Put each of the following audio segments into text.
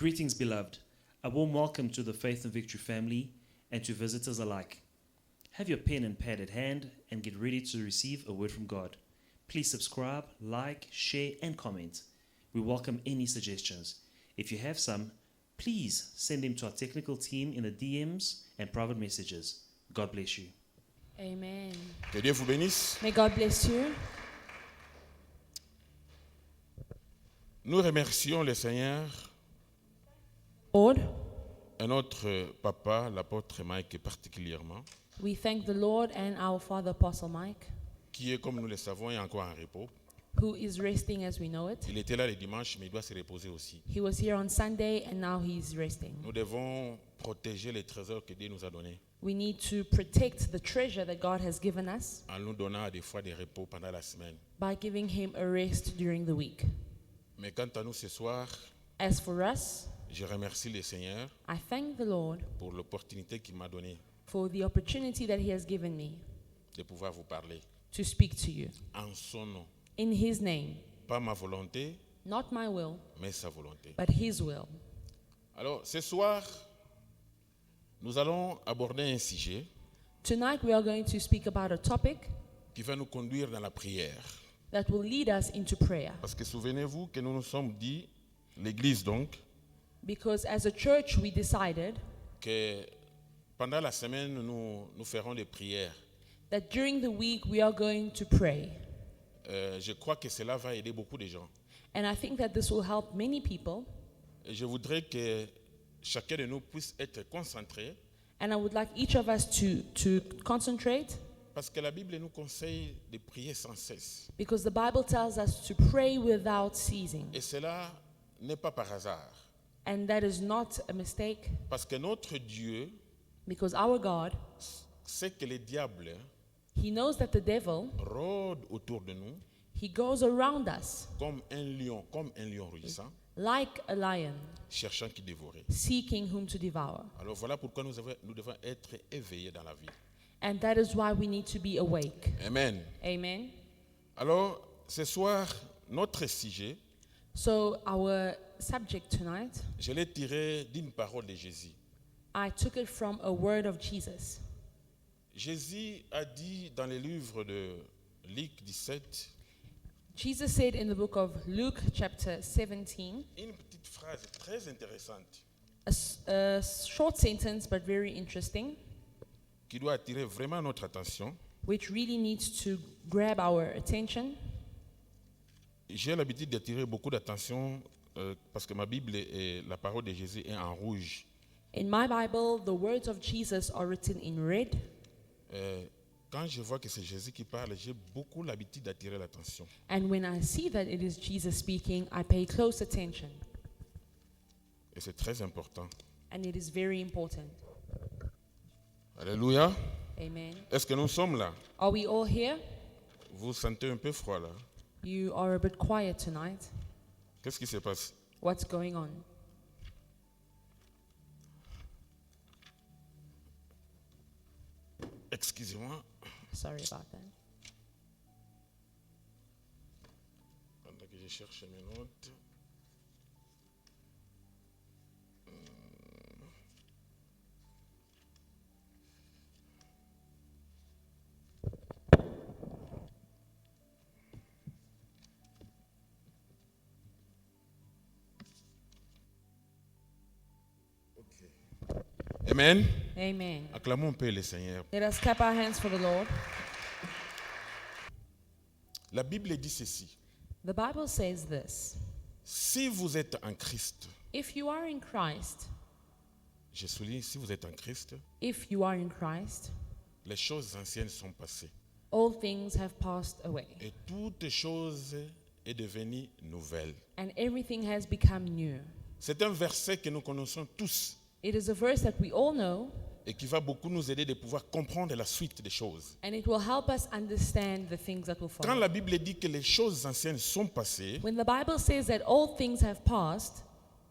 Greetings, beloved. A warm welcome to the Faith and Victory family and to visitors alike. Have your pen and pad at hand and get ready to receive a word from God. Please subscribe, like, share, and comment. We welcome any suggestions. If you have some, please send them to our technical team in the DMs and private messages. God bless you. Amen. Que Dieu vous bénisse. May God bless you. Nous remercions le Seigneur Lord, et notre papa, l'apôtre Mike particulièrement, we thank the Lord and our Father Apostle Mike, qui est, comme nous le savons, est encore en repos. who is resting as we know it. Il était là le dimanche, mais il doit se reposer aussi. He was here on Sunday and now he's resting. Nous devons protéger les trésors que Dieu nous a donnés We need to protect the treasure that God has given us en nous donnant des fois des repos pendant la semaine. by giving him a rest during the week. Mais quant à nous ce soir, As for us, je remercie le Seigneur I thank the Lord pour l'opportunité qu'il m'a donnée for the opportunity that he has given me de pouvoir vous parler to speak to you en son nom. in his name. Pas ma volonté, Not my will, mais sa volonté. but his will. Alors, ce soir, nous allons aborder un sujet Tonight we are going to speak about a topic qui va nous conduire dans la prière. that will lead us into prayer. Parce que souvenez-vous que nous nous sommes dit, l'Église donc, Because as a church, we decided que pendant la semaine, nous ferons des prières. that during the week we are going to pray. Je crois que cela va aider beaucoup de gens. And I think that this will help many people. Et je voudrais que chacun de nous puisse être concentré, And I would like each of us to concentrate, parce que la Bible nous conseille de prier sans cesse. because the Bible tells us to pray without ceasing. Et cela n'est pas par hasard. And that is not a mistake, Parce que notre Dieu because our God, sait que le diable he knows that the devil, rôde autour de nous he goes around us comme un lion rugissant, like a lion, cherchant qui dévorer. seeking whom to devour. Alors voilà pourquoi nous devons être éveillés dans la vie. And that is why we need to be awake. Amen. Amen. Alors, ce soir, notre sujet, So our subject tonight, je l'ai tiré d'une parole de Jésus. I took it from a word of Jesus. Jésus a dit dans le livre de Luc 17, Jesus said in the book of Luke chapter 17, une petite phrase très intéressante a short sentence but very interesting, qui doit attirer vraiment notre attention. which really needs to grab our attention. J'ai l'habitude d'attirer beaucoup d'attention parce que ma Bible et la parole de Jésus est en rouge. In my Bible, the words of Jesus are written in red. Quand je vois que c'est Jésus qui parle, j'ai beaucoup l'habitude d'attirer l'attention. And when I see that it is Jesus speaking, I pay close attention. Et c'est très important. And it is very important. Alléluia. Amen. Est-ce que nous sommes là? Are we all here? Vous sentez un peu froid là? You are a bit quiet tonight. Qu'est-ce qui se passe? What's going on? Excusez-moi. Sorry about that. Pendant que je cherche mes notes. Amen. Amen. Acclamons un peu le Seigneur. Let us clap our hands for the Lord. La Bible dit ceci. The Bible says this: Si vous êtes en Christ, if you are in Christ, je souligne, si vous êtes en Christ, if you are in Christ, les choses anciennes sont passées. all things have passed away, Et toute chose est devenue nouvelle. and everything has become new. C'est un verset que nous connaissons tous It is a verse that we all know, et qui va beaucoup nous aider de pouvoir comprendre la suite des choses. and it will help us understand the things that will Quand follow. la Bible dit que les choses anciennes sont passées, When the Bible says that all things have passed,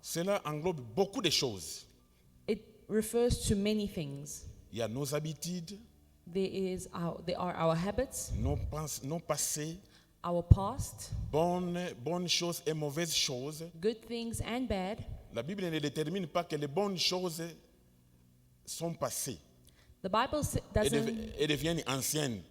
cela englobe beaucoup de choses. it refers to many things. Il y a nos habitudes, There are our habits, nos passés, our past, bonnes choses et mauvaises choses. good things and bad. la Bible ne détermine pas que les bonnes choses sont passées The Bible et deviennent anciennes.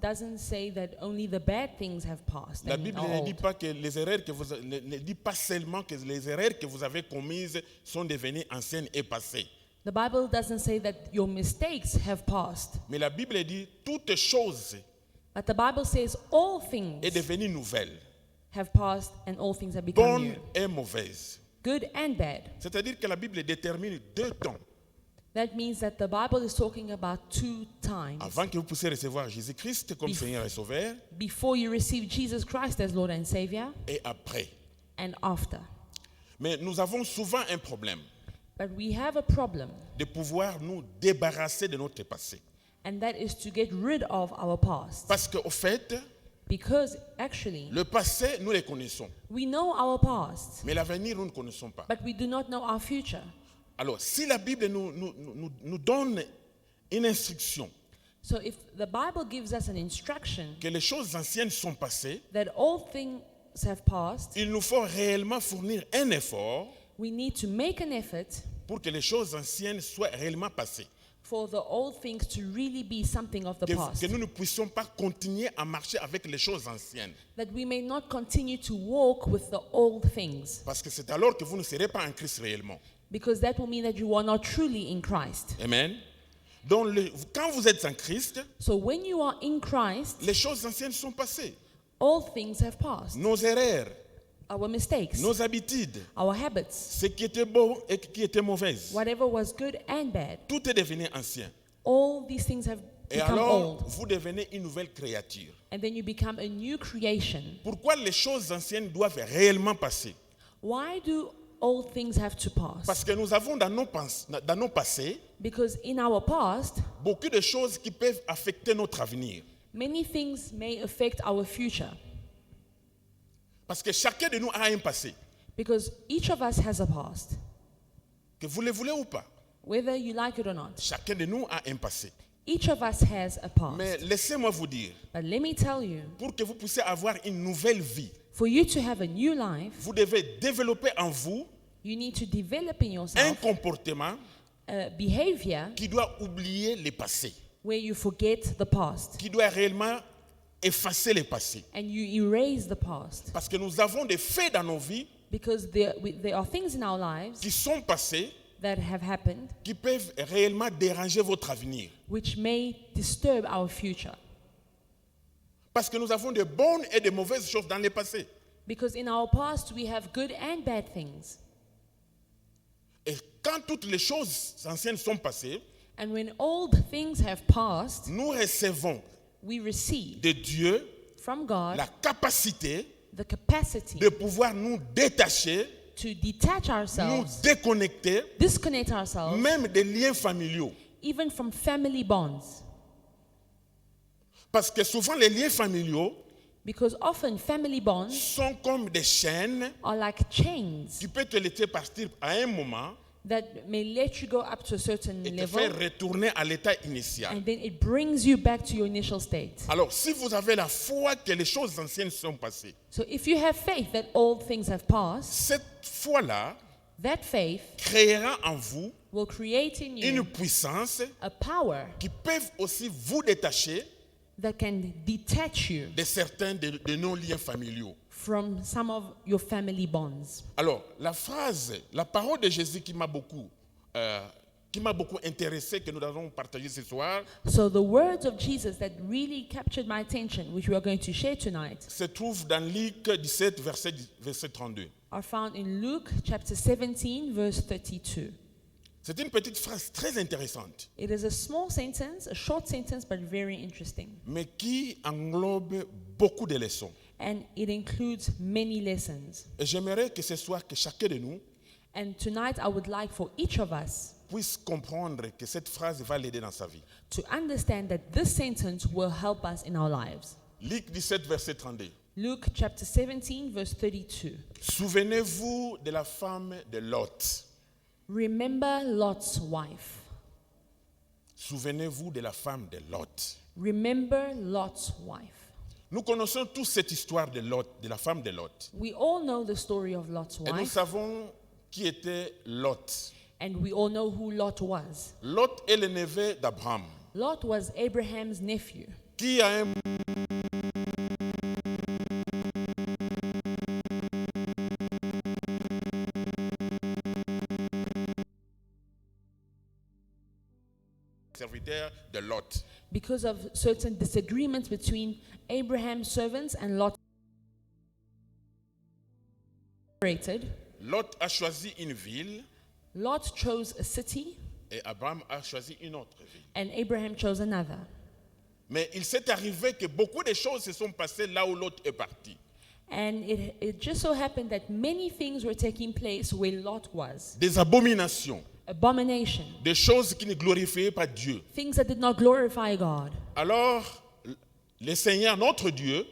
doesn't say that only the bad things have passed La and Bible are ne dit old. pas que les erreurs que ne dit pas seulement que les erreurs que vous avez commises sont devenues anciennes et passées. The Bible doesn't say that your mistakes have passed, Mais la Bible dit toute chose but the Bible says all things est devenue nouvelle, have passed and all things have become bonne new, et mauvaise. good and bad. C'est-à-dire que la Bible détermine deux temps. That means that the Bible is talking about two times. Avant que vous puissiez recevoir Jésus-Christ comme Bef- Seigneur et Sauveur, Before you receive Jesus Christ as Lord and Savior, et après. and after. Mais nous avons souvent un problème But we have a problem, de pouvoir nous débarrasser de notre passé. and that is to get rid of our past. Parce qu'au fait, Because actually, le passé, nous le connaissons. we know our past, Mais l'avenir, nous ne connaissons pas. but we do not know our future. Alors, si la Bible nous donne une instruction So if the Bible gives us an instruction que les choses anciennes sont passées, that all things have passed, il nous faut réellement fournir un effort we need to make an effort pour que les choses anciennes soient réellement passées. for the old things to really be something of the past. Que nous ne puissions pas continuer à marcher avec les choses anciennes. That we may not continue to walk with the old things. Parce que c'est alors que vous ne serez pas en Christ réellement. Because that will mean that you are not truly in Christ. Amen. Donc, quand vous êtes en Christ, So when you are in Christ, les choses anciennes sont passées. all things have passed. Nos erreurs, Our mistakes, nos habitudes, our habits, ce qui était bon et qui était mauvais, whatever was good and bad, tout est devenu ancien. all these things have Et become alors, old. vous devenez une nouvelle créature. And then you become a new creation. Pourquoi les choses anciennes doivent réellement passer? Why do old things have to pass? Parce que nous avons dans nos passés Because in our past, beaucoup de choses qui peuvent affecter notre avenir. many things may affect our future. Parce que chacun de nous a un passé, Because each of us has a past, que vous le voulez ou pas. whether you like it or not. Chacun de nous a un passé. Each of us has a past. Mais laissez-moi vous dire, But let me tell you, pour que vous puissiez avoir une nouvelle vie, for you to have a new life, vous devez développer en vous you need to develop in un yourself comportement a behavior qui doit oublier le passé, where you forget the past qui doit réellement effacer le passé. and you erase the past. Parce que nous avons des faits dans nos vies Because there are things in our lives qui sont passés, that have happened qui peuvent réellement déranger votre avenir. which may disturb our future. Parce que nous avons de bonnes et de mauvaises choses dans le passé. Because in our past, we have good and bad things. Et quand toutes les choses anciennes sont passées, And when old things have passed, nous recevons we receive de Dieu from God la capacité the capacity de pouvoir nous détacher, to detach nous ourselves, déconnecter, disconnect ourselves, même des liens familiaux. even from family bonds. Parce que souvent les liens familiaux Because often family bonds sont comme des chaînes are like chains qui peuvent te laisser partir à un moment that may let you go up to a certain et te level, faire retourner à l'état initial. and then it brings you back to your initial state. Alors, si vous avez la foi que les choses anciennes sont passées, So if you have faith that old things have passed, cette foi-là that faith créera en vous will create in une you puissance a power qui peut aussi vous détacher that can detach you de certains de nos liens familiaux. from some of your family bonds. Alors, la parole de Jésus qui m'a beaucoup intéressé, que nous avons partagé ce soir, So the words of Jesus that really captured my attention, which we are going to share tonight, se trouve dans Luc 17, verset 32. are found in Luke chapter 17, verse 32. C'est une petite phrase très intéressante, It is a small sentence, a short sentence, but very interesting. mais qui englobe beaucoup de leçons. And it includes many lessons. Et j'aimerais que ce soit que chacun de nous And tonight I would like for each of us puisse comprendre que cette phrase va l'aider dans sa vie. to understand that this sentence will help us in our lives. Luc 17, verset 32. Luke chapter 17, verse 32. Souvenez-vous de la femme de Lot. Remember Lot's wife. Souvenez-vous de la femme de Lot. Remember Lot's wife. Nous connaissons tous cette histoire de Lot, de la femme de Lot. We all know the story of Lot's Et nous wife, savons qui était Lot. and we all know who Lot was. Lot est le neveu d'Abraham, Lot was Abraham's nephew, qui a un serviteur de Lot. because of certain disagreements between Abraham's servants and Lot. Lot a choisi une ville Lot chose a city, et Abraham a choisi une autre ville. and Abraham chose another. Mais il s'est arrivé que beaucoup de choses se sont passées là où Lot est parti. And it just so happened that many things were taking place where Lot was. Des abominations, Abomination, des choses qui ne glorifiaient pas Dieu. things that did not glorify God. Alors, le Seigneur, notre Dieu,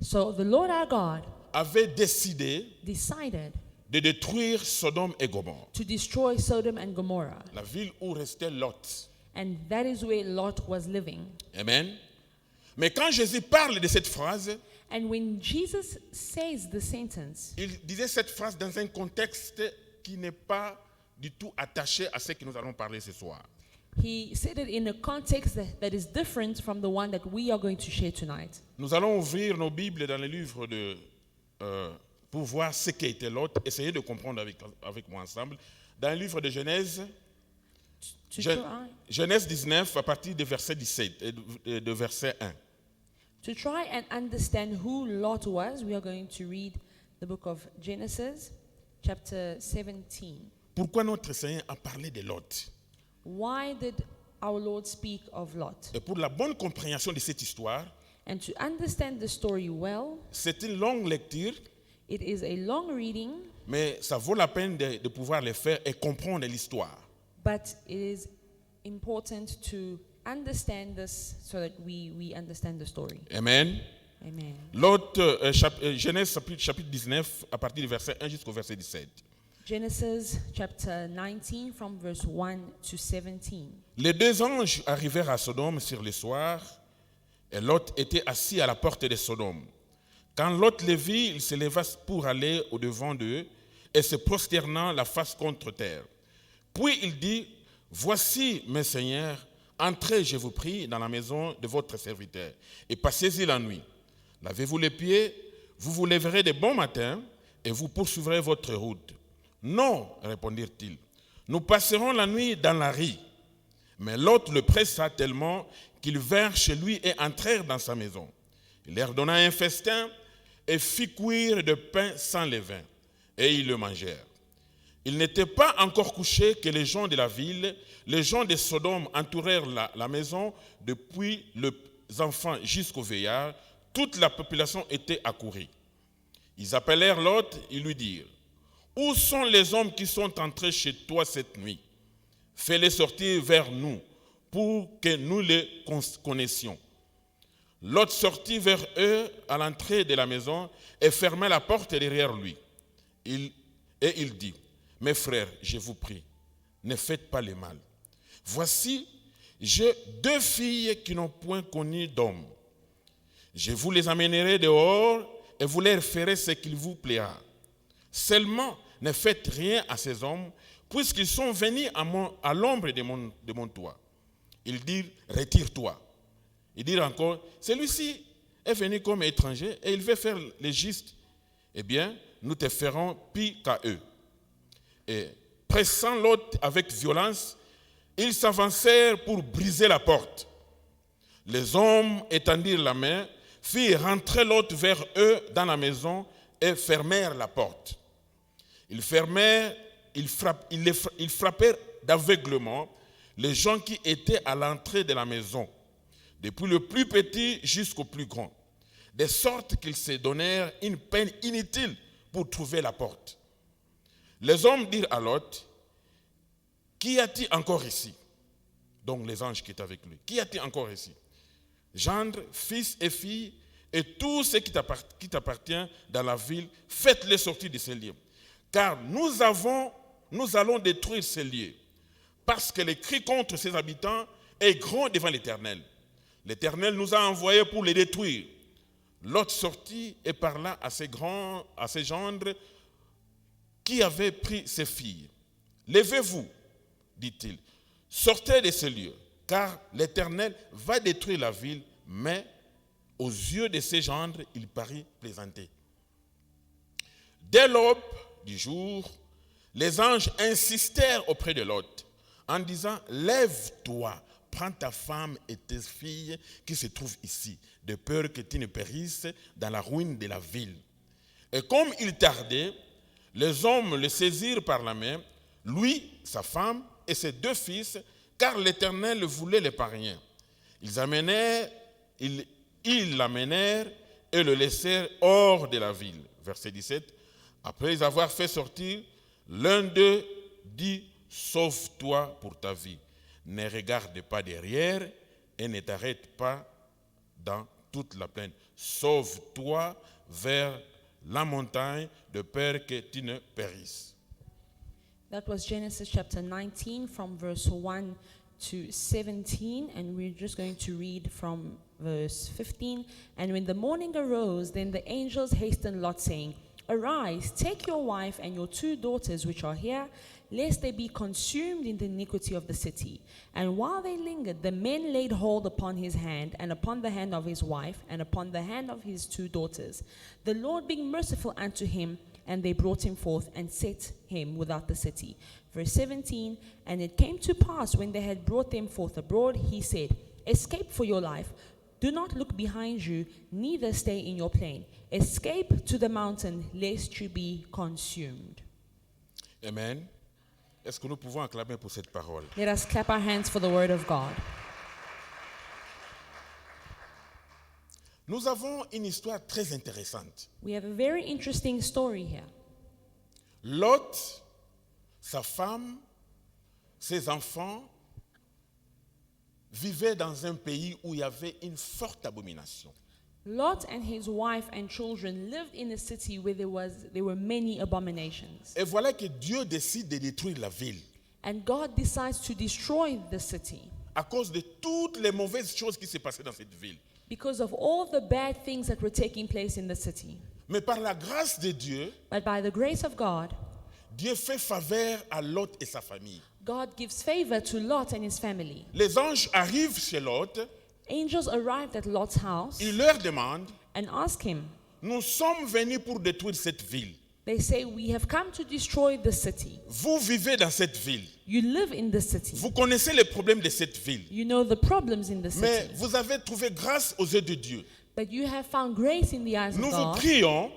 So the Lord our God avait décidé decided de détruire Sodome et Gomorrhe, to destroy Sodom and Gomorrah. la ville où restait Lot. And that is where Lot was living. Amen. Mais quand Jésus parle de cette phrase, And when Jesus says the sentence, il disait cette phrase dans un contexte qui n'est pas du tout attaché à ce que nous allons parler ce soir. he said it in a context that is different from the one that we are going to share tonight. Nous allons ouvrir nos Bibles dans le livre pour voir ce qu'était Lot. Essayez de comprendre avec moi ensemble. Dans le livre de Genèse, To try, Genèse 19, à partir de verset 17, de verset 1. to try and understand who Lot was, we are going to read the book of Genesis, chapter 17. Pourquoi notre Seigneur a parlé de Lot? Why did our Lord speak of Lot? Et pour la bonne compréhension de cette histoire, And to understand the story well, c'est une longue lecture, it is a long reading, mais ça vaut la peine de pouvoir le faire et comprendre l'histoire. but it is important to understand this so that we understand the story. Amen. Amen. Lot, Genèse chapitre 19, à partir du verset 1 jusqu'au verset 17. Genesis chapter 19 from verse 1 to 17. Les deux anges arrivèrent à Sodome sur le soir, et Lot était assis à la porte de Sodome. Quand Lot le vit, il se leva pour aller au-devant d'eux, et se prosternant la face contre terre. Puis il dit, « Voici, mes seigneurs, entrez, je vous prie, dans la maison de votre serviteur, et passez-y la nuit. Lavez-vous les pieds, vous vous lèverez de bon matin, et vous poursuivrez votre route. » « Non, répondirent-ils, nous passerons la nuit dans la rue. » Mais Lot le pressa tellement qu'ils vinrent chez lui et entrèrent dans sa maison. Il leur donna un festin et fit cuire de pain sans levain, et ils le mangèrent. Il n'était pas encore couché que les gens de la ville, les gens de Sodome entourèrent la maison, depuis les enfants jusqu'aux vieillards. Toute la population était accourue. Ils appelèrent Lot et lui dirent, « Où sont les hommes qui sont entrés chez toi cette nuit? Fais-les sortir vers nous pour que nous les connaissions. » Lot sortit vers eux à l'entrée de la maison et ferma la porte derrière lui. Il dit, « Mes frères, je vous prie, ne faites pas le mal. Voici, j'ai deux filles qui n'ont point connu d'homme. Je vous les amènerai dehors et vous leur ferez ce qu'il vous plaira. Seulement, ne faites rien à ces hommes, puisqu'ils sont venus à l'ombre de mon toit. » Ils dirent, « Retire-toi. » Ils dirent encore, « Celui-ci est venu comme étranger et il veut faire le juste. Eh bien, nous te ferons pis qu'à eux. » Et pressant Lot avec violence, ils s'avancèrent pour briser la porte. Les hommes étendirent la main, firent rentrer Lot vers eux dans la maison et fermèrent la porte. Ils frappèrent d'aveuglement les gens qui étaient à l'entrée de la maison, depuis le plus petit jusqu'au plus grand, de sorte qu'ils se donnèrent une peine inutile pour trouver la porte. Les hommes dirent à Lot, « Qu'y a-t-il encore ici ?» Donc les anges qui étaient avec lui. « Qu'y a-t-il encore ici ?» « Gendre, fils et filles, et tout ce qui t'appartient dans la ville, faites-les sortir de ces lieux. Car nous allons détruire ces lieux, parce que le cri contre ses habitants est grand devant l'Éternel. L'Éternel nous a envoyés pour les détruire. Lot sortit et parla à ses gendres qui avaient pris ses filles. Levez-vous, dit-il, sortez de ce lieu, car l'Éternel va détruire la ville, mais aux yeux de ses gendres, il parut plaisanter. Dès l'aube du jour, les anges insistèrent auprès de Lot en disant « Lève-toi, prends ta femme et tes filles qui se trouvent ici, de peur que tu ne périsses dans la ruine de la ville. » Et comme il tardait, les hommes le saisirent par la main, lui, sa femme et ses 2 fils, car l'Éternel voulait l'épargner. Ils l'amenèrent et le laissèrent hors de la ville. Verset 17. Après avoir fait sortir, l'un d'eux dit « Sauve-toi pour ta vie. Ne regarde pas derrière et ne t'arrête pas dans toute la plaine. Sauve-toi vers la montagne de peur que tu ne périsses. » That was Genesis chapter 19 from verse 1 to 17, and we're just going to read from verse 15. And when the morning arose, then the angels hastened Lot, saying, Arise, take your wife and your 2 daughters which are here, lest they be consumed in the iniquity of the city. And while they lingered, the men laid hold upon his hand, and upon the hand of his wife, and upon the hand of his 2 daughters, the Lord being merciful unto him, and they brought him forth and set him without the city. Verse 17, and it came to pass when they had brought them forth abroad, he said, Escape for your life. Do not look behind you, neither stay in your plain. Escape to the mountain, lest you be consumed. Amen. Est-ce que nous pouvons acclamer pour cette parole? Let us clap our hands for the word of God. Nous avons une histoire très intéressante. We have a very interesting story here. Lot, sa femme, ses enfants vivaient dans un pays où il y avait une forte abomination. Lot and his wife and children lived in a city where there were many abominations. Et voilà que Dieu décide de détruire la ville And God decides to destroy the city à cause de toutes les mauvaises choses qui se passaient dans cette ville. because of all the bad things that were taking place in the city. Mais par la grâce de Dieu, But by the grace of God, Dieu fait faveur à Lot et sa famille. God gives favor to Lot and his family. Les anges arrivent chez Lot, Angels arrived at Lot's house ils leur demandent, and ask him, nous sommes venus pour détruire cette ville. they say, we have come to destroy the city. Vous vivez dans cette ville. You live in the city. Vous connaissez les problèmes de cette ville. You know the problems in the Mais city. vous avez trouvé grâce aux yeux de Dieu. But you have found grace in the eyes Nous of vous God. prions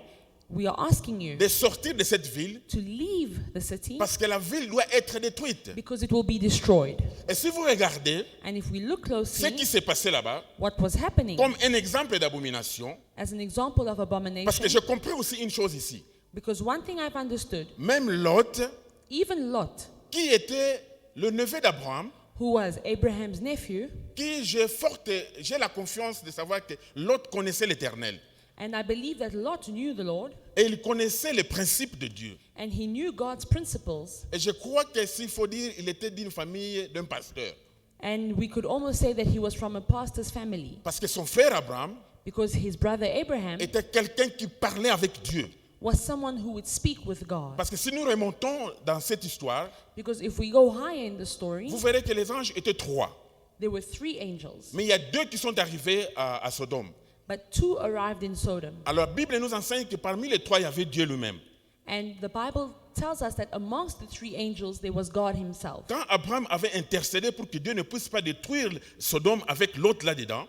We are asking you de sortir de cette ville to leave the city parce que la ville doit être détruite. because it will be destroyed. Et si vous regardez And if we look ce qui closely, s'est passé là-bas, what was happening comme un exemple d'abomination, as an example of parce que abomination, je comprends aussi une chose ici. because one thing I've understood, Même Lot, even Lot, qui était le neveu d'Abraham, who was Abraham's nephew, qui j'ai la confiance de savoir que Lot connaissait l'Éternel. and I believe that Lot knew the Lord, Et il connaissait les principes de Dieu. and he knew God's principles, Et je crois que s'il faut dire, il était d'une famille d'un pasteur. and we could almost say that he was from a pastor's family, Parce que son frère Abraham because his brother Abraham était quelqu'un qui parlait avec Dieu. was someone who would speak with God. Parce que si nous remontons dans cette histoire, Because if we go higher in the story, vous verrez que les anges étaient 3. there were 3 angels, Mais il y a 2 qui sont arrivés à Sodome. but 2 arrived in Sodom. Alors la Bible nous enseigne que parmi les 3, il y avait Dieu lui-même. And the Bible tells us that amongst the 3 angels, there was God himself. Quand Abraham avait intercédé pour que Dieu ne puisse pas détruire Sodome avec l'autre là-dedans,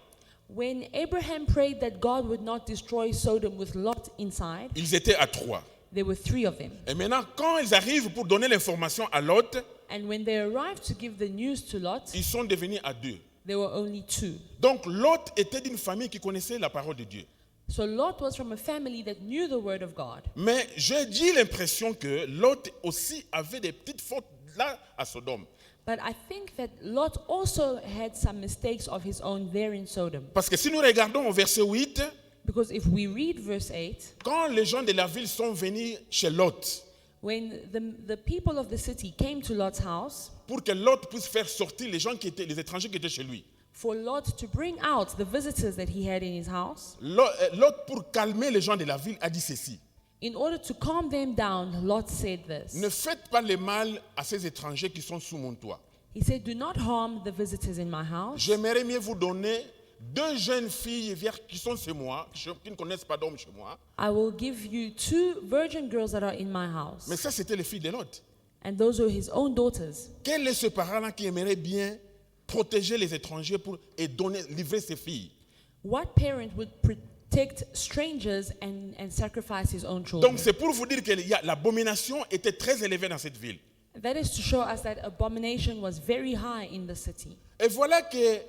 When Abraham prayed that God would not destroy Sodom with Lot inside, ils étaient à 3. there were 3 of them. Et maintenant, quand ils arrivent pour donner l'information à Lot, And when they arrived to give the news to Lot, ils sont devenus à 2. there were only 2. Donc Lot était d'une famille qui connaissait la parole de Dieu. So Lot was from a family that knew the word of God. Mais j'ai dit l'impression que Lot aussi avait des petites fautes là à Sodome. But I think that Lot also had some mistakes of his own there in Sodom. Parce que si nous regardons au verset 8, Because if we read verse 8, quand les gens de la ville sont venus chez Lot when the people of the city came to Lot's house pour que Lot puisse faire sortir les étrangers qui étaient chez lui, for Lot to bring out the visitors that he had in his house. Lot, pour calmer les gens de la ville, a dit ceci. In order to calm them down, Lot said this. Ne faites pas le mal à ces étrangers qui sont sous mon toit. He said, do not harm the visitors in my house. J'aimerais mieux vous donner 2 jeunes filles vierges qui sont chez moi, qui ne connaissent pas d'homme chez moi. I will give you 2 virgin girls that are in my house. Mais ça, c'était les filles de Lot. And those were his own daughters. Quel est ce parent-là qui aimerait bien protéger les étrangers et livrer ses filles? What parent would protect strangers and sacrifice his own children? Donc c'est pour vous dire que l'abomination était très élevée dans cette ville. That is to show us that abomination was very high in the city. Et voilà que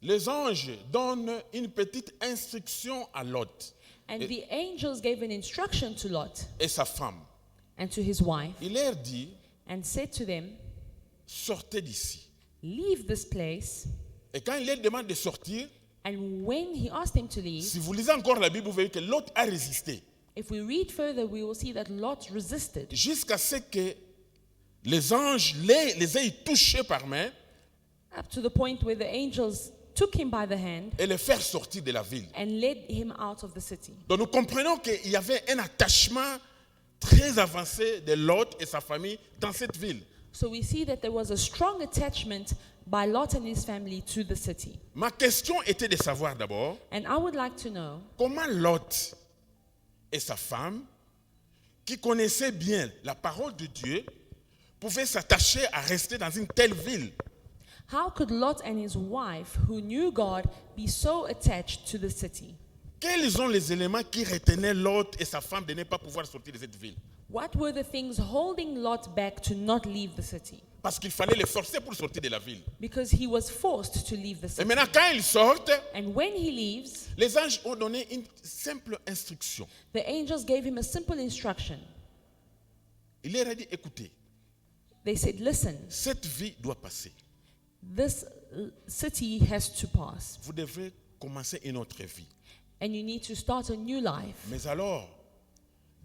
les anges donnent une petite instruction à Lot And the angels gave an instruction to Lot et sa femme. and to his wife Il leur dit, and said to them, sortez d'ici. leave this place. Et quand il leur demande de sortir, And when he asked them to leave, si vous lisez encore la Bible, vous verrez que Lot a résisté. if we read further, we will see that Lot resisted Jusqu'à ce que les anges les aient touchés par main up to the point where the angels took him by the hand et les faire sortir de la ville. and led him out of the city. Donc nous comprenons qu'il y avait un attachement très avancé de Lot et sa famille dans cette ville. So we see that there was a strong attachment by Lot and his family to the city. Ma question était de savoir d'abord And I would like to know comment Lot et sa femme, qui connaissaient bien la parole de Dieu, pouvaient s'attacher à rester dans une telle ville. how could Lot and his wife, who knew God, be so attached to the city? Quels sont les éléments qui retenaient Lot et sa femme de ne pas pouvoir sortir de cette ville? What were the things holding Lot back to not leave the city? Parce qu'il fallait les forcer pour sortir de la ville. Because he was forced to leave the Et city. maintenant, quand ils sortent, And when he leaves, les anges ont donné une simple instruction. the angels gave him a simple instruction. Il leur a dit, écoutez, They said, listen, cette vie doit passer. this city has to pass. Vous devrez commencer une autre vie. And you need to start a new life. Mais alors,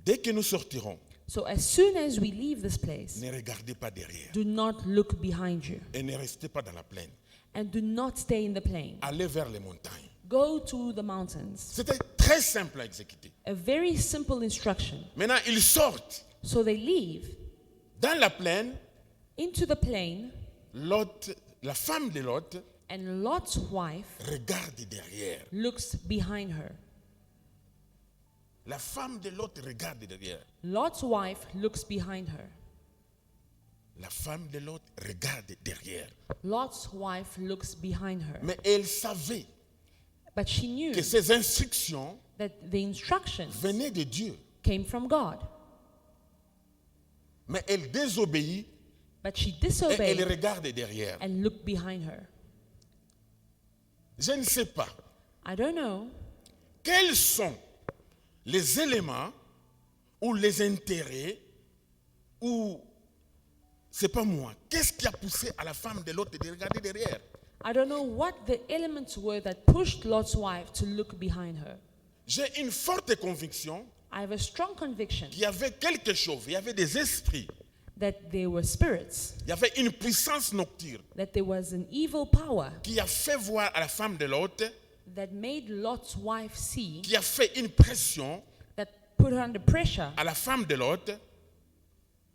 dès que nous sortirons, So as soon as we leave this place, ne regardez pas derrière do not look behind you. et ne restez pas dans la plaine. And do not stay in the plain. Allez vers les montagnes. Go to the mountains. C'était très simple à exécuter. A very simple instruction. Maintenant, ils sortent. So they leave Dans la plaine, into the plain, Lot, la femme de Lot and Lot's wife regarde derrière. looks behind her. La femme de Lot regarde derrière. Lot's wife looks behind her. La femme de Lot regarde derrière. Lot's wife looks behind her. Mais elle savait But she knew que ces instructions that the instructions venaient de Dieu. came from God. Mais elle désobéit But she et elle disobeyed regarde derrière. and looked behind her. Je ne sais pas I don't know quels sont les éléments ou les intérêts ou c'est pas moi. Qu'est-ce qui a poussé à la femme de l'autre de regarder derrière? I don't know what the elements were that pushed Lot's wife to look behind her. J'ai une forte conviction I have a strong conviction qu'il y avait quelque chose, il y avait des esprits, that there were spirits, il y avait une puissance nocturne that there was an evil power qui a fait voir à la femme de l'autre, that made Lot's wife see, qui a fait une pression that put her under pressure, à la femme de l'autre,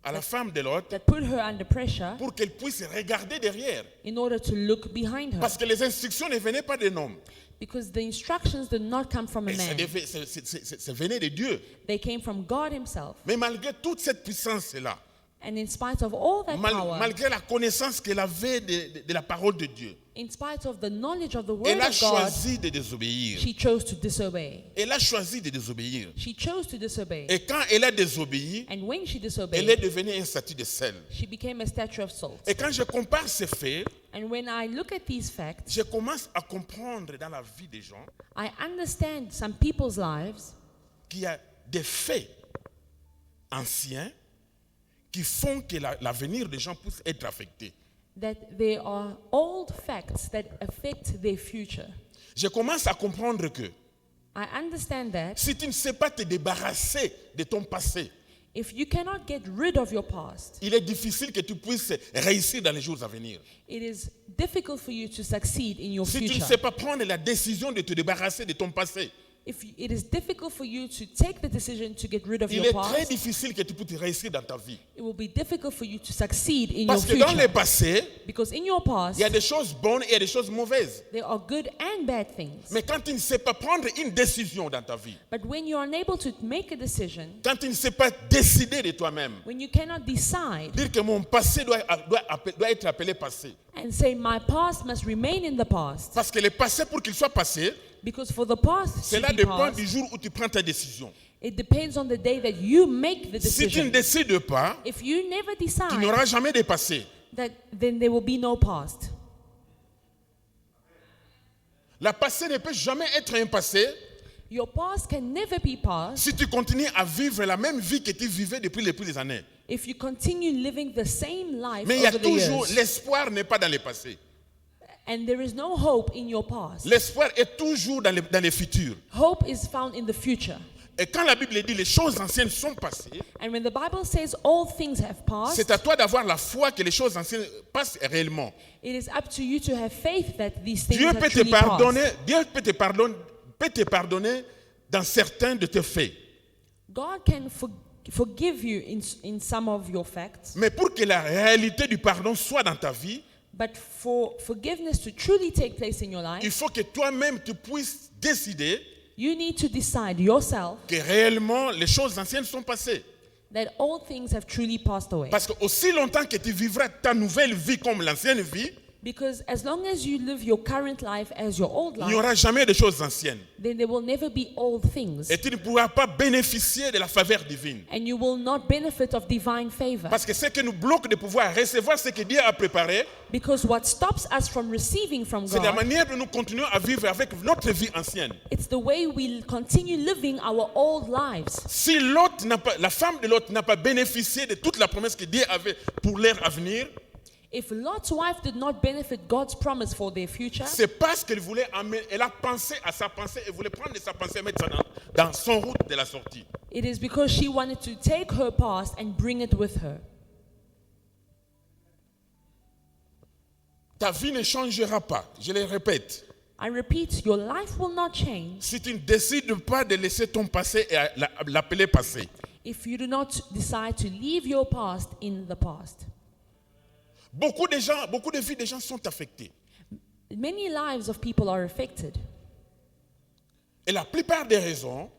à la femme de l'autre, that put her under pressure pour qu'elle puisse regarder derrière. in order to look behind her. Parce que les instructions ne venaient pas d'un homme, Because the instructions did not come from a et man. ça venait de Dieu. They came from God himself. Mais malgré toute cette puissance-là, And in spite of all that power, malgré la connaissance qu'elle avait de la parole de Dieu, in spite of the knowledge of the word elle a of God, choisi de désobéir. she chose to disobey. Elle a choisi de désobéir. She chose to disobey. Et quand elle a désobéi, And when she elle est disobeyed, devenue un statut de sel. she became a statue of salt. Et quand je compare ces faits, And when I look at these facts, je commence à comprendre dans la vie des gens I understand some people's lives qu'il y a des faits anciens qui font que l'avenir des gens puisse être affecté. that there are old facts that affect their future. Je commence à comprendre que I understand that si tu ne sais pas te débarrasser de ton passé, If you cannot get rid of your past, il est difficile que tu puisses réussir dans les jours à venir. it is difficult for you to succeed in your Si tu ne future. sais pas prendre la décision de te débarrasser de ton passé, It is difficult for you to take the decision to get rid of il your est très past, difficile que tu puisses réussir dans ta vie. it will be difficult for you to succeed in your Parce que dans le future. passé, Because in your past, il y a des choses bonnes et il y a des choses mauvaises. there are good and bad things. Mais quand tu ne sais pas prendre une décision dans ta vie, But when you're unable to make a decision, quand tu ne sais pas décider de toi-même, when you cannot decide dire que mon passé doit être appelé passé. and say, my past must remain in the past, Parce que le passé, pour qu'il soit passé, because for the past to cela be dépend past, du jour où tu prends ta décision. it depends on the day that you make the Si tu ne decision. décides pas, If you never tu decide, n'auras jamais de passé. then there will be no past. Le passé ne peut jamais être un passé Your past can never be past si tu continues à vivre la même vie que tu vivais depuis les années. if you continue living the same life Mais il y a over the toujours, years. l'espoir n'est pas dans le passé. And there is no hope in your past. L'espoir est toujours dans le futur. Hope is found in the future. Et quand la Bible dit les choses anciennes sont passées, And when the Bible says all things have passed, c'est à toi d'avoir la foi que les choses anciennes passent réellement. it is up to you to have faith that these things Dieu have peut te truly pardonner, passed. Dieu peut te pardonner dans certains de tes faits. God can forgive you in some of your facts, Mais pour que la réalité du pardon soit dans ta vie, but for forgiveness to truly take place in your il life, faut que toi-même tu puisses décider you need to decide yourself que réellement les choses anciennes sont passées. that all things have truly passed away. Parce que aussi longtemps que tu vivras ta nouvelle vie comme l'ancienne vie, Because as long as you live your current life as your old il n'y life, aura jamais de choses anciennes. then there will never be old things. Et tu ne pourras pas bénéficier de la faveur divine. And you will not benefit of divine favor. Parce que ce qui nous bloque de pouvoir recevoir ce que Dieu a préparé, Because what stops us from receiving from c'est la God, manière dont nous continuons à vivre avec notre vie ancienne. it's the way we continue living our old lives. Si la femme de Lot n'a pas bénéficié de toute la promesse que Dieu avait pour leur avenir, If Lot's wife did not benefit God's promise for their future, c'est parce qu'elle voulait amener, elle a pensé à sa pensée, elle voulait prendre de sa pensée et mettre ça dans son route de la sortie. it is because she wanted to take her past and bring it with her. Ta vie ne changera pas, je le répète. I repeat, your life will not change Si tu ne décides pas de laisser ton passé et l'appeler passé. if you do not decide to leave your past in the past. Beaucoup de vies des gens sont affectées. Many lives of people are affected, Et la plupart des raisons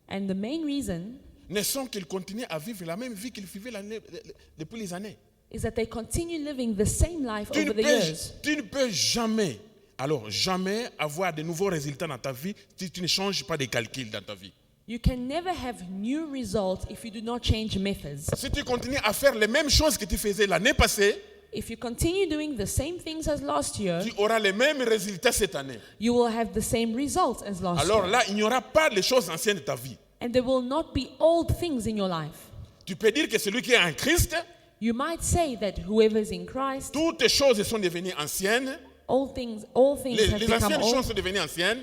and the main reason ne sont qu'ils continuent à vivre la même vie qu'ils vivaient depuis les années. is that they continue living the same life Tu over the years. ne peux jamais avoir de nouveaux résultats dans ta vie si tu ne changes pas de calcul dans ta vie. You can never have new results if you do not change methods. Si tu continues à faire les mêmes choses que tu faisais l'année passée, If you continue doing the same things as last year, tu auras les mêmes résultats cette année. you will have the same results as last Alors year. là, il n'y aura pas les choses anciennes de ta vie. And there will not be old things in your life. Tu peux dire que celui qui est en Christ, You might say that whoever is in Christ, toutes les choses sont devenues anciennes. all things have Les become anciennes choses old. sont devenues anciennes.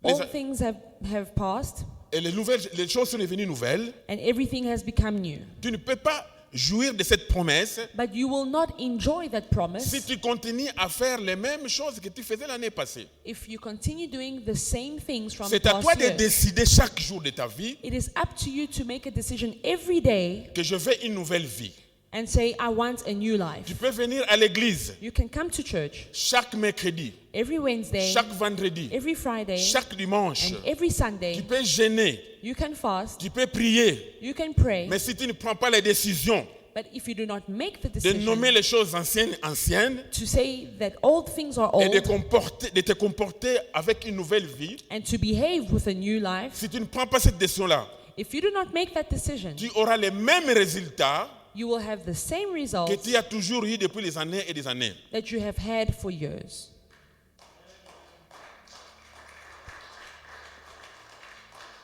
All things have passed, Et les choses sont devenues nouvelles. and everything has become new. Tu ne peux pas jouir de cette promesse But you will not enjoy that promise si tu continues à faire les mêmes choses que tu faisais l'année passée. if you continue doing the same things from C'est à toi last de year. décider chaque jour de ta vie It is up to you to make a decision every day que je veux une nouvelle vie. and say, I want a new life. Tu peux venir à l'église You can come to church chaque mercredi, every Wednesday, chaque vendredi, every Friday, chaque dimanche. and every Tu Sunday. peux jeûner, You can fast, tu peux prier. you can pray, Mais si tu ne prends pas la décision but if you do not make the de nommer decision les choses anciennes to say that old things are et de old te comporter avec une nouvelle vie, and to behave with a new life, si tu ne prends pas cette décision-là, if you do not make that decision, tu auras les mêmes résultats you will have the same que results tu as toujours eu depuis les années et des années. that you have had for years.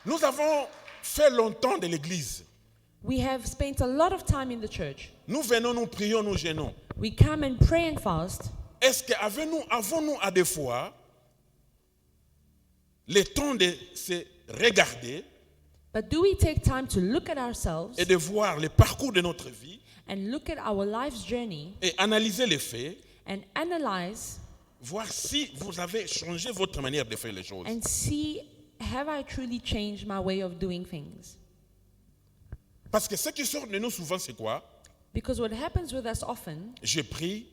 Nous avons fait longtemps de l'église. We have spent a lot of time in the church. Nous venons, nous prions, nous gênons. We come and pray and fast. Est-ce qu'avons-nous à des fois le temps de se regarder But do we take time to look at ourselves et de voir le parcours de notre vie and look at our life's journey et analyser les faits, and analyze voir si vous avez changé votre manière de faire les choses. and see, have I truly changed my way of doing things? Parce que ce qui sort de nous souvent, c'est quoi? Because what happens with us often, Je prie,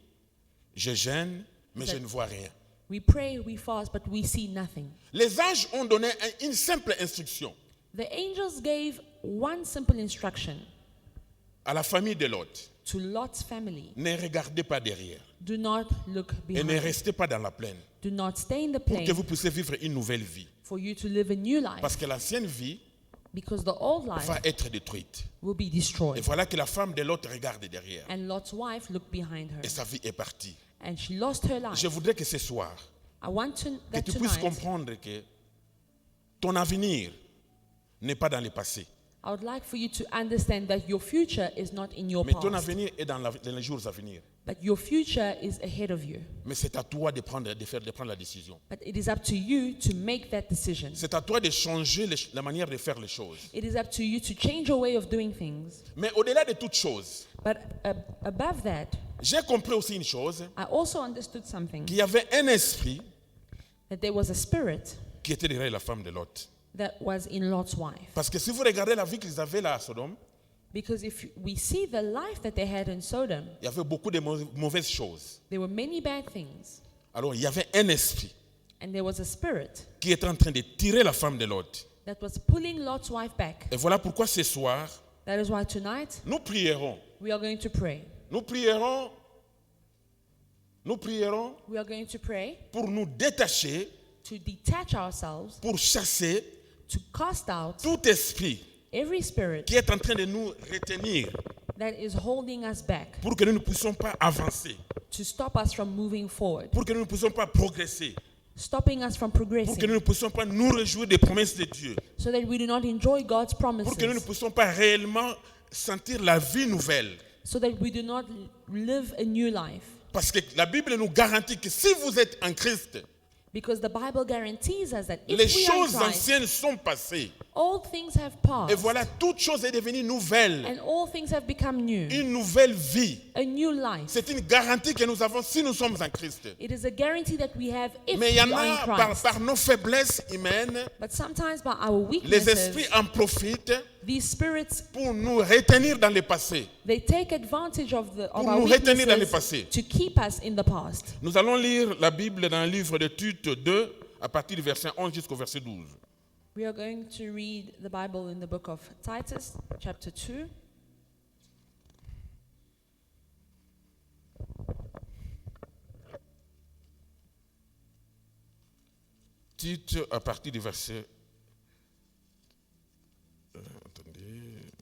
je jeûne, mais je ne vois rien. we pray, we fast, but we see nothing. Les anges ont donné une simple instruction The angels gave one simple instruction à la famille de Lot. to Lot's family. Ne regardez pas derrière Do not look et ne behind. restez pas dans la plaine Do not stay in the pour que plain vous puissiez vivre une nouvelle vie. for you to live a new life, Parce que l'ancienne vie because the old life va être détruite. will be Et destroyed. voilà que la femme de Lot regarde derrière And Lot's wife looked behind her, et sa vie est partie. and she lost her life. Je voudrais que ce soir, I want que that tu puisses tonight, comprendre que ton avenir n'est pas dans le passé, I would like for you to understand that your future is not in your mais ton past, avenir est dans les jours à venir. but your future is ahead of you. Mais c'est à toi de prendre la décision. But it is up to you to make that decision. C'est à toi de changer la manière de faire les choses. It is up to you to change your way of doing things. Mais au-delà de toute chose, But above that, j'ai compris aussi une chose, I also understood something, qu'il y avait un esprit that there was a spirit qui était derrière la femme de Lot. that was in Lot's wife. Parce que si vous regardez la vie qu'ils avaient là à Sodome, Because if we see the life that they had in Sodom, il y avait beaucoup de mauvaises choses. there were many bad things. Alors il y avait un esprit And there was a spirit qui était en train de tirer la femme de Lot. that was pulling Lot's wife back. Et voilà pourquoi ce soir, That is why tonight nous prierons. we are going to pray. Nous prierons We are going to pray pour nous détacher, to detach ourselves, pour chasser to cast out tout esprit every spirit qui est en train de nous retenir that is holding us back, pour que nous ne puissions pas avancer, to stop us from moving forward, pour que nous ne puissions pas progresser, stopping us from pour que nous progressing, ne puissions pas nous réjouir des promesses de Dieu, so that we do not enjoy God's pour que nous ne promises, puissions pas réellement sentir la vie nouvelle. so that we do not live a new life. Parce que la Bible nous garantit que si vous êtes en Christ, Because the Bible guarantees us that if les we are in choses Christ, anciennes sont passées. all things have passed, Et voilà, toute chose est devenue nouvelle. and all things have become new, Une nouvelle vie. a new life. C'est une garantie que nous avons si nous sommes en Christ. It is a guarantee that we have if Mais il we y en are in a Christ. par nos faiblesses humaines, But sometimes by our les esprits weaknesses, en profitent these spirits, pour nous retenir dans le passé. they take advantage of Pour our nous retenir dans le weaknesses passé. to keep us in the past. Nous allons lire la Bible dans le livre de Tite 2, à partir du verset 11 jusqu'au verset 12. We are going to read the Bible in the book of Titus, chapter 2. Tite, à partir du verset... attendez...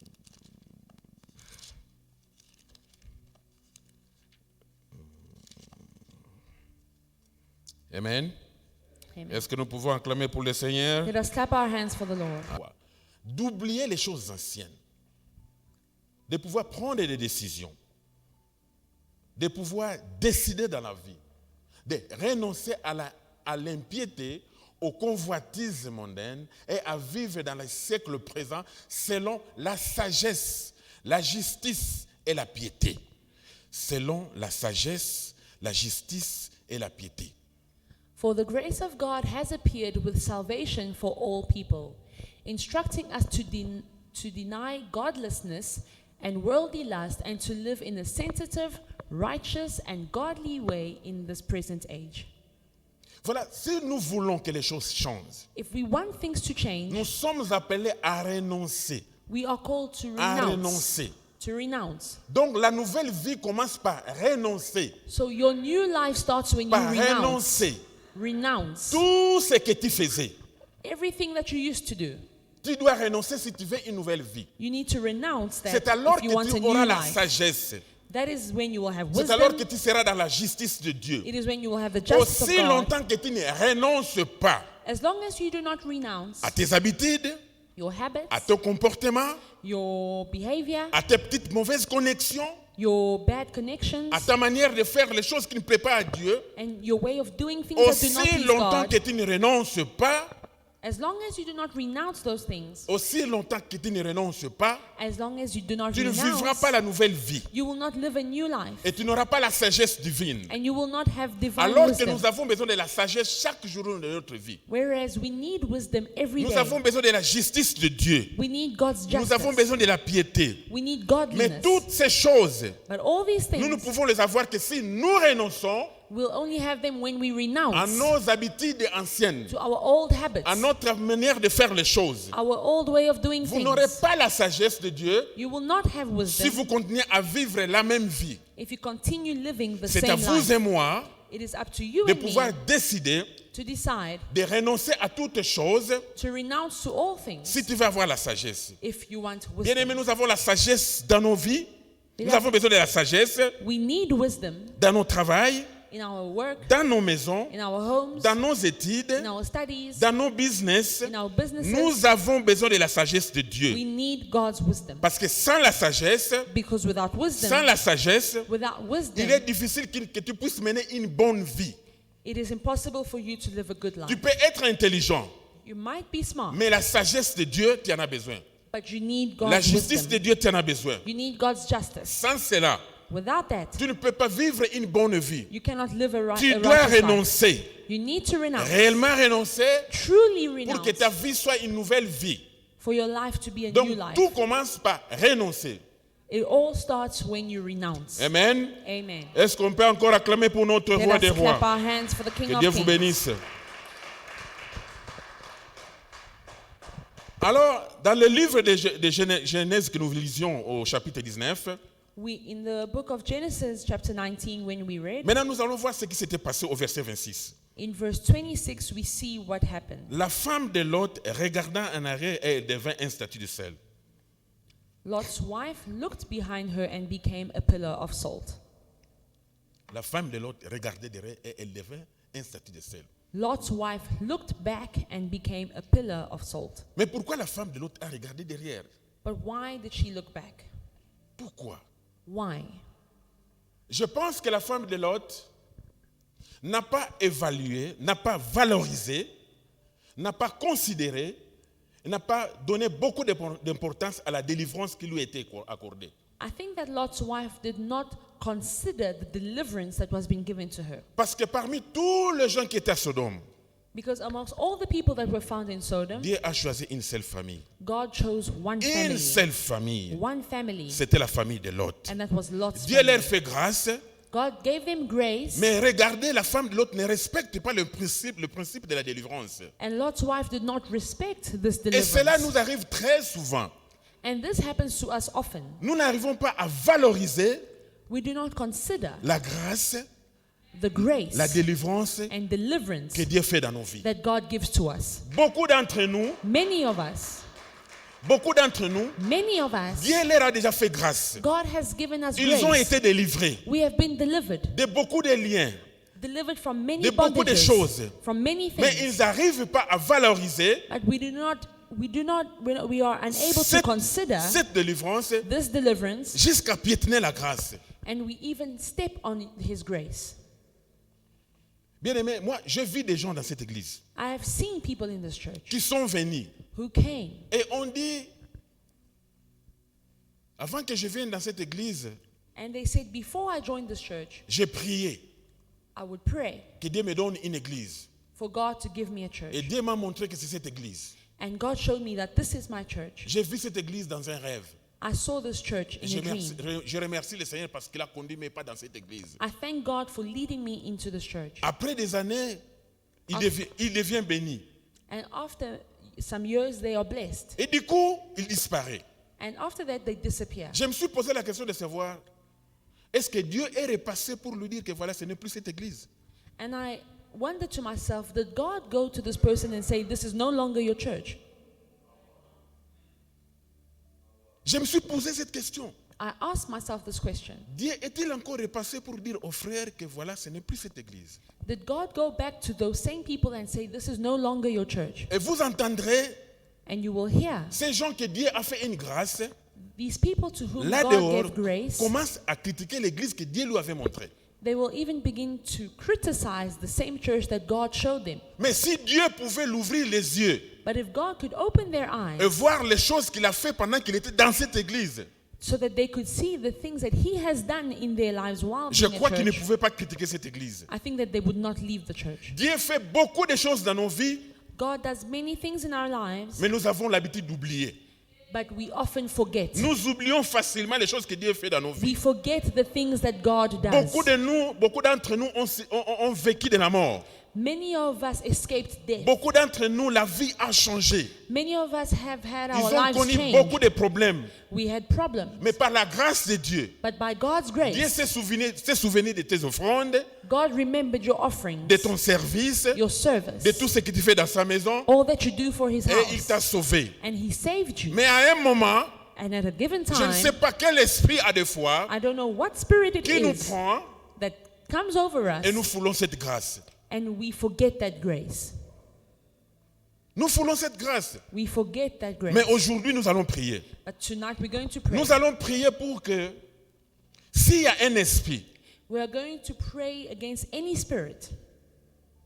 Amen. Amen. Est-ce que nous pouvons acclamer pour le Seigneur? Let us clap our hands for the Lord. D'oublier les choses anciennes, de pouvoir prendre des décisions, de pouvoir décider dans la vie, de renoncer à l'impiété, au convoitisme mondain et à vivre dans le siècle présent selon la sagesse, la justice et la piété. Selon la sagesse, la justice et la piété. For the grace of God has appeared with salvation for all people, instructing us to deny godlessness and worldly lust and to live in a sensitive, righteous, and godly way in this present age. Voilà, si nous voulons que les choses changent, If we want things to change, nous sommes appelés à renoncer, we are called to à renounce. renoncer. To renounce. Donc la nouvelle vie commence par renoncer, So your new life starts when you par renounce. renoncer Renounce tout ce que tu faisais. everything that you used to do. Tu dois renoncer si tu veux une nouvelle vie. You need to renounce that C'est alors if you que want a tu new auras la life. sagesse. That is when you will have C'est alors que wisdom. tu seras dans la justice de Dieu. It is when you will have the justice of Aussi God. longtemps que tu ne renonces pas As long as you do not renounce à tes habitudes, your habits, à ton comportement, your behavior, à tes petites mauvaises connexions, your bad connections, à ta manière de faire les choses qui ne plaisent pas à Dieu, and your way of doing things that do not aussi please longtemps God, que tu ne renonces pas As long as you do not renounce those things, aussi longtemps que tu ne renonces pas, as long as you do not tu ne vivras renounce, pas la nouvelle vie. you will not live a new life. Et tu n'auras pas la sagesse divine. And you will not have divine Alors que wisdom. nous avons besoin de la sagesse chaque jour de notre vie. Whereas we need wisdom every Nous day. avons besoin de la justice de Dieu. We need God's Nous avons justice. besoin de la piété. We need Mais godliness. toutes ces choses, But all these nous ne things, pouvons les avoir que si nous renonçons we'll only have them when we à renounce nos habitudes anciennes, to our old habits, à notre manière de faire les choses. our old way of doing Vous n'aurez things. pas la sagesse de Dieu You will not have si wisdom vous continuez à vivre la même vie. if you continue living the C'est à same vous life. et moi It is up to you de and me pouvoir décider to decide de renoncer à toutes choses to renounce to all things si tu veux avoir la sagesse. if you want Bien aimé, wisdom. nous avons la sagesse dans nos vies. Nous Beloved, avons besoin de la sagesse We need wisdom dans nos travails, in our work, dans nos maisons, in our homes, dans nos études, in our studies, dans nos business. in our businesses. Nous avons besoin de la sagesse de Dieu. We need God's wisdom. Parce que sans la sagesse, Because without sans wisdom, la sagesse, without wisdom, il est difficile que tu puisses mener une bonne vie. it is impossible for you to live a good life. Tu peux être intelligent, You might be smart, mais la sagesse de Dieu, tu en as besoin. but you need La God's justice de wisdom. Dieu, tu en as besoin. You need God's justice. Sans cela, Without that, tu ne peux pas vivre une bonne vie. you cannot live a Tu righteous dois life. renoncer, You need to renounce, réellement renoncer, truly pour que renounce, ta vie soit une nouvelle vie. for your life to be a Donc, new life. tout commence par renoncer. It all starts when you renounce. Amen. Amen. Est-ce qu'on peut encore acclamer pour notre Let roi us des rois? clap our hands for the King Que of Dieu vous Kings. bénisse. Alors, dans le livre de Genèse que nous lisions au chapitre 19, In the book of Genesis, chapter 19, when we read, maintenant nous allons voir ce qui s'était passé au verset 26. in verse 26, we see what happened. La femme de Lot, regardant en arrière, elle devint un statut de sel. Lot's wife looked behind her and became a pillar of salt. La femme de Lot regardait derrière et elle devint un statut de sel. Lot's wife looked back and became a pillar of salt. Mais pourquoi la femme de Lot a regardé derrière? But why did she look back? Pourquoi? Why? Je pense que la femme de Lot n'a pas évalué, n'a pas valorisé, n'a pas considéré, n'a pas donné beaucoup d'importance à la délivrance qui lui était accordée. I think that Lot's wife did not consider the deliverance that was being given to her. Parce que parmi tous les gens qui étaient à Sodome, Because amongst all the people that were found in Sodom, Dieu a choisi une seule famille. God chose one Une family. seule famille. One family. C'était la famille de Lot. And that was Lot's Dieu leur family. fait grâce, God gave them grace. mais regardez, la femme de Lot ne respecte pas le principe de la délivrance. And Lot's wife did not respect this Et cela deliverance. nous arrive très souvent. And this happens to us often. Nous n'arrivons pas à valoriser We do not consider la grâce, the grace la délivrance and deliverance que Dieu fait dans nos vies. that God gives to us. Beaucoup d'entre nous, Many of us, Dieu leur a déjà fait grâce. God has given us Ils ont grace. été délivrés We have been delivered. de beaucoup de liens, Delivered from many de beaucoup de bondages, choses. from many mais things. ils n'arrivent pas à valoriser But we are unable to consider cette délivrance this deliverance, jusqu'à piétiner la grâce. and we even step on His grace. Bien aimé, moi, je vis des gens dans cette église I have seen people in this church qui sont venus who came, et on dit, avant que je vienne dans cette église, and they said, before I joined this church, j'ai prié I would pray que Dieu me donne une église. for God to give me a church. Et Dieu m'a montré que c'est cette église. And God showed me that this is my church. J'ai vu cette église dans un rêve. I saw this church in a dream. Je remercie le Seigneur parce qu'il a conduit mes pas dans cette église. I thank God for leading me into this church. Après des années, il devient béni. And after some years, they are blessed. Et du coup, il disparaît. And after that, they disappear. Je me suis posé la question de savoir, est-ce que Dieu est repassé pour lui dire que voilà, ce n'est plus cette église? And I wondered to myself, did God go to this person and say, this is no longer your church? Je me suis posé cette question. I asked myself this question. Dieu est-il encore repassé pour dire aux frères que voilà, ce n'est plus cette église? Did God go back to those same people and say, this is no longer your church? Et vous entendrez And you will hear ces gens que Dieu a fait une grâce, these people to whom là God dehors, gave grace, commencent à critiquer l'église que Dieu lui avait montrée. they will even begin to criticize the same church that God showed them. Mais si Dieu pouvait l'ouvrir les yeux But if God could open their et eyes voir les choses qu'il a fait pendant qu'il était dans cette église, so that they could see the things that He has done in their lives while je being crois at qu'ils ne church, pouvaient pas critiquer cette église. I think that they would not leave the church. Dieu fait beaucoup de choses dans nos vies, God does many things in our lives, mais nous avons l'habitude d'oublier. but we often forget. Nous oublions facilement les choses que Dieu fait dans nos vies. We forget the things that God does. Beaucoup d'entre nous ont vécu de la mort. Many of us escaped death. Beaucoup d'entre nous, la vie a changé. Many of us have had Ils our ont lives connu changed. beaucoup de problèmes. We had problems. Mais par la grâce de Dieu, But by God's Dieu grace, s'est souvenu de tes offrandes, God remembered your offerings, de ton service, your service, de tout ce que tu fais dans sa maison, all that you do for His et il house. t'a sauvé. And He saved you. Mais à un moment, And at a given je ne sais time, pas quel esprit a des fois I don't know what spirit it qui nous is prend that comes over us, et nous foulons cette grâce. and we forget that grace. Nous foulons cette grâce. We forget that grace. Mais aujourd'hui, nous allons prier. But tonight we're going to pray. Nous allons prier pour que s'il y a un esprit We are going to pray against any spirit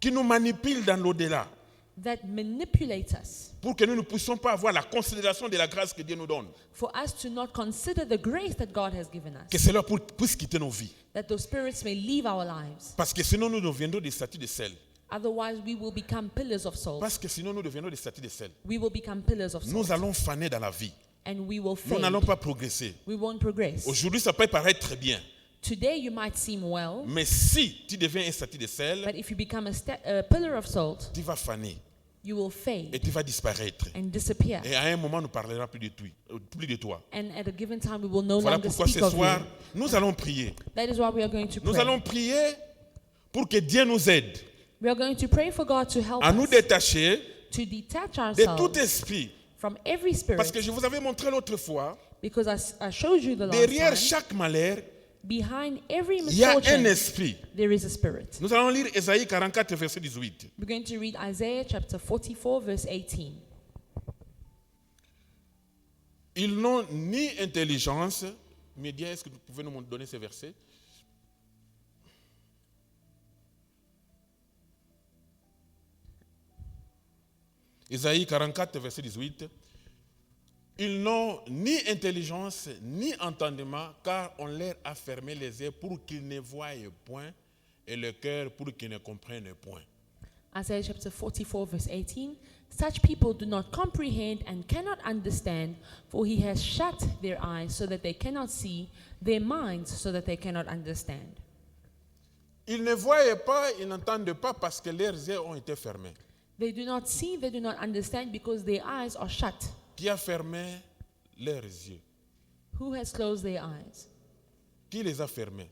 qui nous manipule dans l'au-delà, that manipulates us, pour que nous ne puissions pas avoir la considération de la grâce que Dieu nous donne, for us to not consider the grace that God has given us, que cela puisse quitter nos vies. that those spirits may leave our lives. Parce que sinon, nous deviendrons des statues de sel. Otherwise, we will become pillars of salt. Parce que sinon, nous deviendrons des statues de sel. We will become pillars of salt. Nous allons faner dans la vie. And we will Nous fade. n'allons pas progresser. We won't progress. Aujourd'hui, ça peut paraître très bien. Today, you might seem well, Mais si tu deviens un statut de sel, but if you become a pillar of salt, tu vas faner you will et fade tu vas disparaître. and disappear. Et à un moment, on ne parlera plus de toi. And at a given time, we will no Voilà longer pourquoi speak ce of soir, you. nous allons prier. That is why we are going to Nous pray. allons prier pour que Dieu nous aide We are going to pray for God to help à nous us détacher to detach de tout ourselves esprit. from every Parce spirit. que je vous avais montré l'autre fois, Because I showed you the last derrière time, chaque malheur, behind every il y a un misfortune, esprit. there is a spirit. Nous allons lire Ésaïe 44, verset 18. We're going to read Isaiah chapter 44, verse 18. Ils n'ont ni intelligence. Média, est-ce que vous pouvez nous donner ces versets? Ésaïe 44, verset 18. Ils n'ont ni intelligence ni entendement, car on leur a fermé les yeux pour qu'ils ne voient point et le cœur pour qu'ils ne comprennent point. Isaiah chapter 44, verse 18. Such people do not comprehend and cannot understand, for he has shut their eyes so that they cannot see, their minds so that they cannot understand. Ils ne voient pas, ils n'entendent pas parce que leurs yeux ont été fermés. They do not see, they do not understand because their eyes are shut. Qui a fermé leurs yeux? Who has closed their eyes? Qui les a fermés?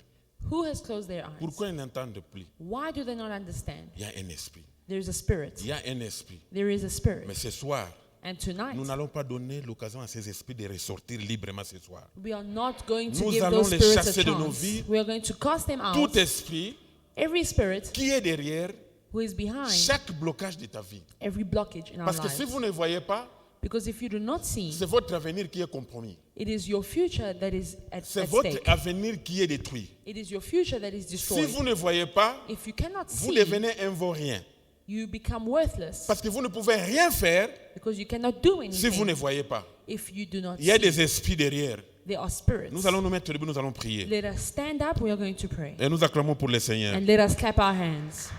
Who has closed their eyes? Pourquoi ils n'entendent plus? Why do they not understand? Il y a un esprit. There is a spirit. Il y a un esprit. There is a spirit. Mais ce soir, And tonight, nous n'allons pas donner l'occasion à ces esprits de ressortir librement ce soir. we are not going to Nous give allons those les spirits a chasser de nos chance. vies. We are going to cast them out. Tout esprit Every spirit qui est derrière who is behind chaque blocage de ta vie. every blockage in our Parce que si lives. vous ne voyez pas, Because if you do not see, c'est votre avenir qui est compromis. it is your future that is at C'est at votre stake. avenir qui est détruit. It is your future that is Si destroyed. vous ne voyez pas, If you cannot vous see, devenez un vaurien. you become worthless Parce que vous ne pouvez rien faire because you cannot do si vous ne anything voyez pas. if you do not Il y a see. des esprits derrière. There are spirits. Nous allons nous mettre debout, nous allons prier. Let us stand up. We are going to pray. Et nous acclamons pour le Seigneur. And let us clap our hands.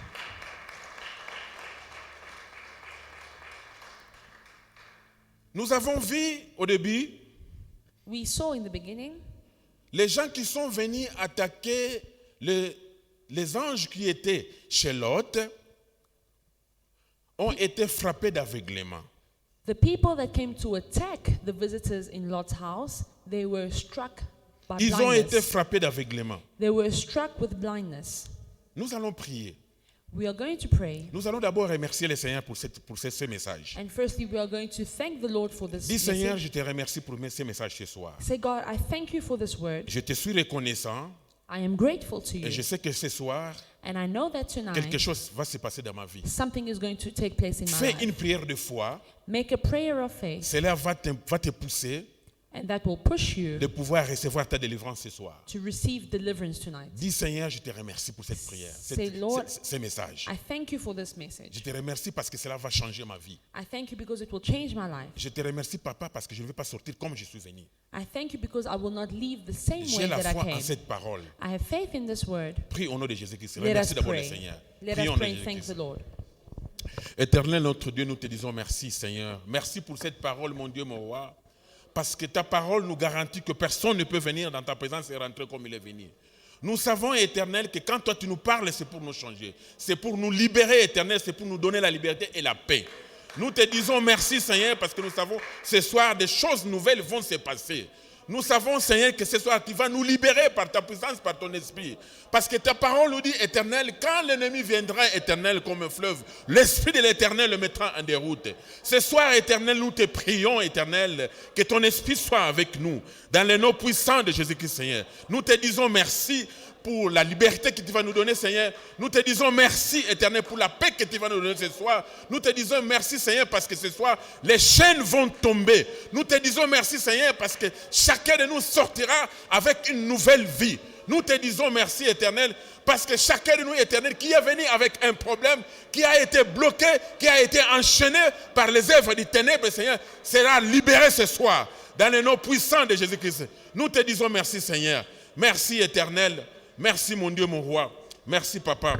Nous avons vu au début We saw in the beginning les gens qui sont venus attaquer les anges qui étaient chez Lot ont été frappés d'aveuglement. the people that came to attack the visitors in Lot's house, they were struck by Ils ont été blindness. frappés d'aveuglement. They were struck with blindness. Nous allons prier. We are going to pray. Nous allons d'abord remercier le Seigneur pour ce message. And firstly, we are going to thank the Lord for this Dis Seigneur, message. je te remercie pour ce message ce soir. Say, God, I thank you for this word. Je te suis reconnaissant I am grateful to you. et je sais que ce soir, And I know that quelque tonight, chose va se passer dans ma vie. something is going to take place in my Fais life. une prière de foi. Make a prayer of faith. Cela va te pousser And that will push you de pouvoir recevoir ta délivrance ce soir. to receive deliverance tonight. Dis Seigneur, je te remercie pour cette prière, Say, Lord, ces messages. I thank you for this Je message. te remercie parce que cela va changer ma vie. I thank you because it will change my life. Je te remercie, Papa, parce que je ne vais pas sortir comme je suis venu. I thank you because I will not leave the same J'ai way la that I foi en came. cette parole. I have faith in this word. Prie au nom de Jésus-Christ. Let us Remercie d'abord le pray. Seigneur. Let Prie us au nom de pray and thank Jésus-Christ. the Lord. Éternel notre Dieu, nous te disons merci, Seigneur. Merci pour cette parole, mon Dieu, mon roi. Parce que ta parole nous garantit que personne ne peut venir dans ta présence et rentrer comme il est venu. Nous savons, Éternel, que quand toi tu nous parles, c'est pour nous changer. C'est pour nous libérer, Éternel, c'est pour nous donner la liberté et la paix. Nous te disons merci, Seigneur, parce que nous savons ce soir des choses nouvelles vont se passer. Nous savons, Seigneur, que ce soir tu vas nous libérer par ta puissance, par ton esprit. Parce que ta parole nous dit, Éternel, quand l'ennemi viendra, Éternel, comme un fleuve, l'esprit de l'Éternel le mettra en déroute. Ce soir, Éternel, nous te prions, Éternel, que ton esprit soit avec nous, dans le nom puissant de Jésus-Christ, Seigneur. Nous te disons merci pour la liberté que tu vas nous donner, Seigneur. Nous te disons merci, Éternel, pour la paix que tu vas nous donner ce soir. Nous te disons merci, Seigneur, parce que ce soir, les chaînes vont tomber. Nous te disons merci, Seigneur, parce que chacun de nous sortira avec une nouvelle vie. Nous te disons merci, Éternel, parce que chacun de nous, Éternel, qui est venu avec un problème, qui a été bloqué, qui a été enchaîné par les œuvres des ténèbres, Seigneur, sera libéré ce soir, dans le nom puissant de Jésus-Christ. Nous te disons merci, Seigneur. Merci, Éternel. Merci, mon Dieu, mon roi. Merci, Papa.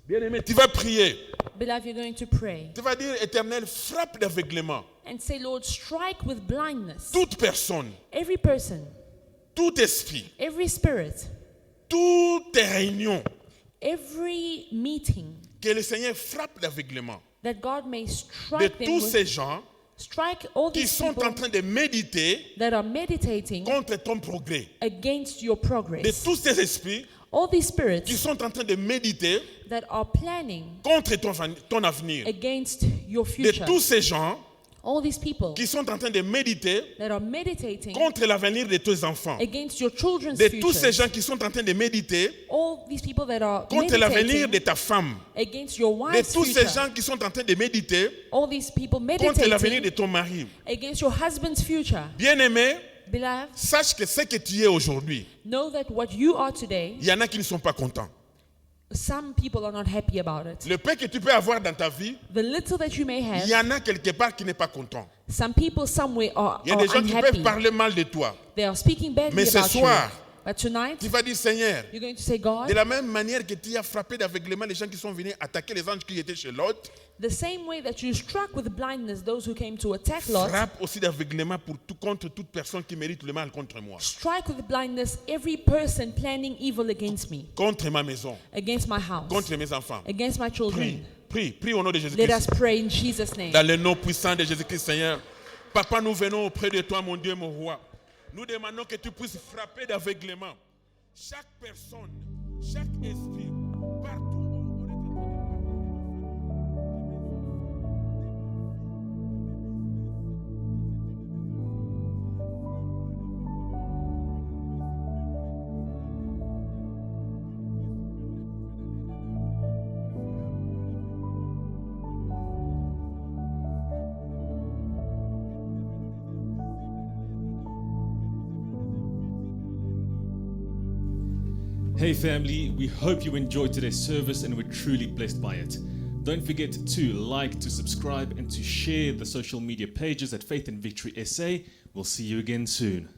Bien-aimé, tu vas prier. Beloved, you're going to pray Tu vas dire, Éternel, frappe d'aveuglement. and say, Lord, strike with blindness Toute personne, every person, tout esprit, every spirit, toute réunion, every meeting, que le Seigneur frappe d'aveuglement that God may de strike them tous with, ces gens strike all qui these sont people en train de méditer that are meditating contre ton progrès. against your De progress. tous ces esprits All these qui spirits sont en train de méditer that are planning contre ton avenir. against your De future. tous ces gens All these people qui sont en train de méditer that are meditating contre l'avenir de tes enfants. against your children's De tous ces future. gens qui sont en train de méditer All these people that are contre l'avenir de meditating ta femme. against your De wife's tous ces future. gens qui sont en train de méditer All these people contre l'avenir de meditating ton mari. against your husband's future. Bien-aimé, Beloved, sache que ce que tu es aujourd'hui, know that what you are today, il y en a qui ne sont pas contents. some people are not happy about it. Le paix que tu peux avoir dans ta vie, The little that you may il y have, en a quelque part qui n'est pas content. some people somewhere are Il y a des gens qui peuvent unhappy. parler mal de toi. They are speaking badly Mais ce about soir, you. But tonight, tu vas dire, Seigneur, you're going to say, de God, la même manière que tu as frappé d'aveuglement les gens qui sont venus attaquer les anges qui étaient chez Lot, the same way that you struck with blindness those who came to attack Lot, frappe aussi d'aveuglement contre toute personne qui mérite le mal contre moi, strike with blindness every person planning evil against me, contre ma maison, against my house, contre mes enfants. against my Prie, children. prie au nom de Let us Jésus-Christ. pray in Jesus' name. Dans le nom puissant de Jésus-Christ, Seigneur. Papa, nous venons auprès de toi, mon Dieu, mon roi. Nous demandons que tu puisses frapper d'aveuglement chaque personne, chaque esprit, partout où on est en train Hey family, we hope you enjoyed today's service and were truly blessed by it. Don't forget to like, to subscribe, and to share the social media pages at Faith and Victory SA. We'll see you again soon.